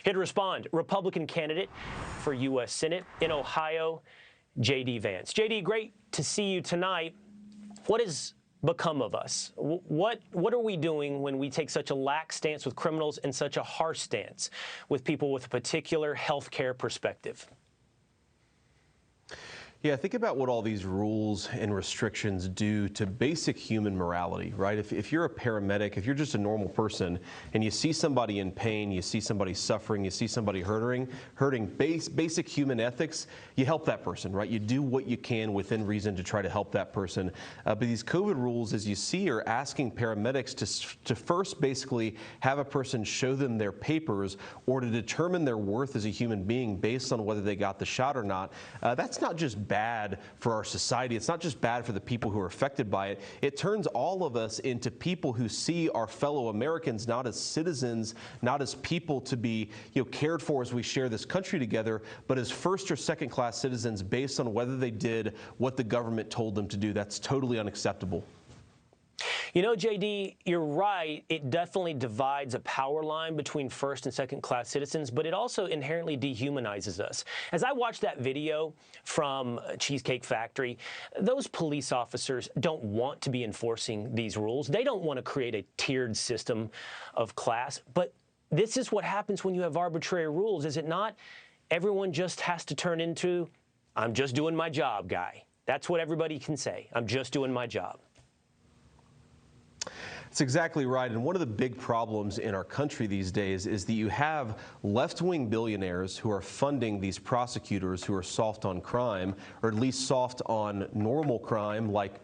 Here to respond, Republican candidate for U.S. Senate in Ohio, JD Vance. JD, great to see you tonight. What has become of us? What are we doing when we take such a lax stance with criminals and such a harsh stance with people with a particular health care perspective? Yeah, think about what all these rules and restrictions do to basic human morality, right? If you're a paramedic, if you're just a normal person and you see somebody in pain, you see somebody suffering, you see somebody hurting, basic human ethics, you help that person, right? You do what you can within reason to try to help that person. But these COVID rules, as you see, are asking paramedics to first basically have a person show them their papers or to determine their worth as a human being based on whether they got the shot or not. That's not just bad for our society. It's not just bad for the people who are affected by it. It turns all of us into people who see our fellow Americans not as citizens, not as people to be cared for as we share this country together, but as first or second class citizens based on whether they did what the government told them to do. That's totally unacceptable. You know, JD, you're right. It definitely divides a power line between first and second class citizens, but it also inherently dehumanizes us. As I watched that video from Cheesecake Factory, those police officers don't want to be enforcing these rules. They don't want to create a tiered system of class, but this is what happens when you have arbitrary rules, is it not? Everyone just has to turn into, I'm just doing my job guy. That's what everybody can say. I'm just doing my job. That's exactly right. And one of the big problems in our country these days is that you have left-wing billionaires who are funding these prosecutors who are soft on crime, or at least soft on normal crime, like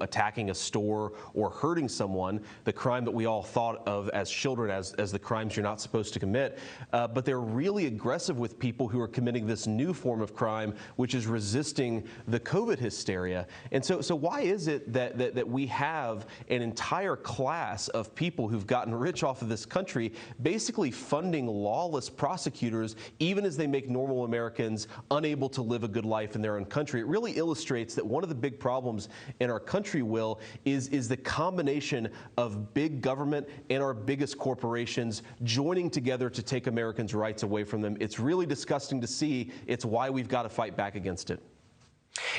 attacking a store or hurting someone, the crime that we all thought of as children as the crimes you're not supposed to commit. But they're really aggressive with people who are committing this new form of crime, which is resisting the COVID hysteria. And so why is it that we have an entire class of people who've gotten rich off of this country basically funding lawless prosecutors, even as they make normal Americans unable to live a good life in their own country? It really illustrates that one of the big problems in our country, Will, is the combination of big government and our biggest corporations joining together to take Americans' rights away from them. It's really disgusting to see. It's why we've got to fight back against it.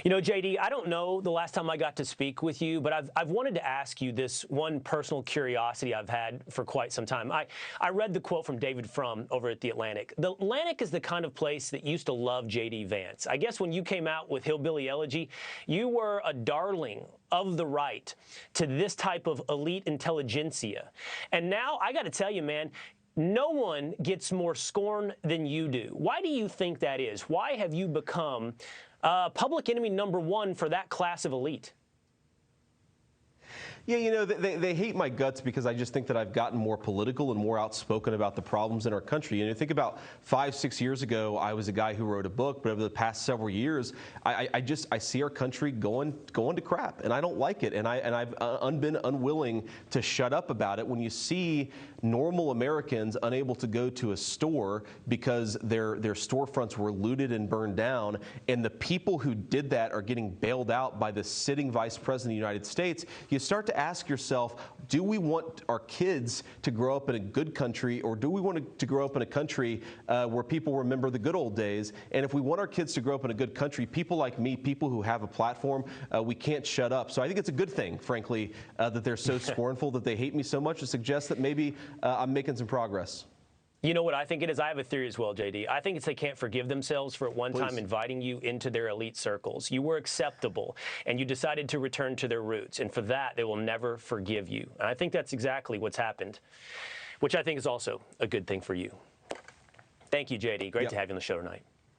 You know, JD, I don't know the last time I got to speak with you, but I've wanted to ask you this one personal curiosity I've had for quite some time. I read the quote from David Frum over at The Atlantic. The Atlantic is the kind of place that used to love JD Vance. I guess when you came out with Hillbilly Elegy, you were a darling of the right to this type of elite intelligentsia. And now, I got to tell you, man, no one gets more scorn than you do. Why do you think that is? Why have you become public enemy #1 for that class of elite? Yeah, they hate my guts because I just think that I've gotten more political and more outspoken about the problems in our country. Think about 5, 6 years ago, I was a guy who wrote a book, but over the past several years, I see our country going to crap, and I don't like it, and I've been unwilling to shut up about it. When you see normal Americans unable to go to a store because their storefronts were looted and burned down, and the people who did that are getting bailed out by the sitting Vice President of the United States, you start to ask yourself, do we want our kids to grow up in a good country, or do we want to grow up in a country where people remember the good old days? And if we want our kids to grow up in a good country, people like me, people who have a platform, we can't shut up. So I think it's a good thing, frankly, that they're so scornful, that they hate me so much. It suggests that maybe I'm making some progress. You know what I think it is? I have a theory as well, JD. I think it's they can't forgive themselves for at one time inviting you into their elite circles. You were acceptable, and you decided to return to their roots, and for that, they will never forgive you. And I think that's exactly what's happened, which I think is also a good thing for you. Thank you, JD. Great to have you on the show tonight.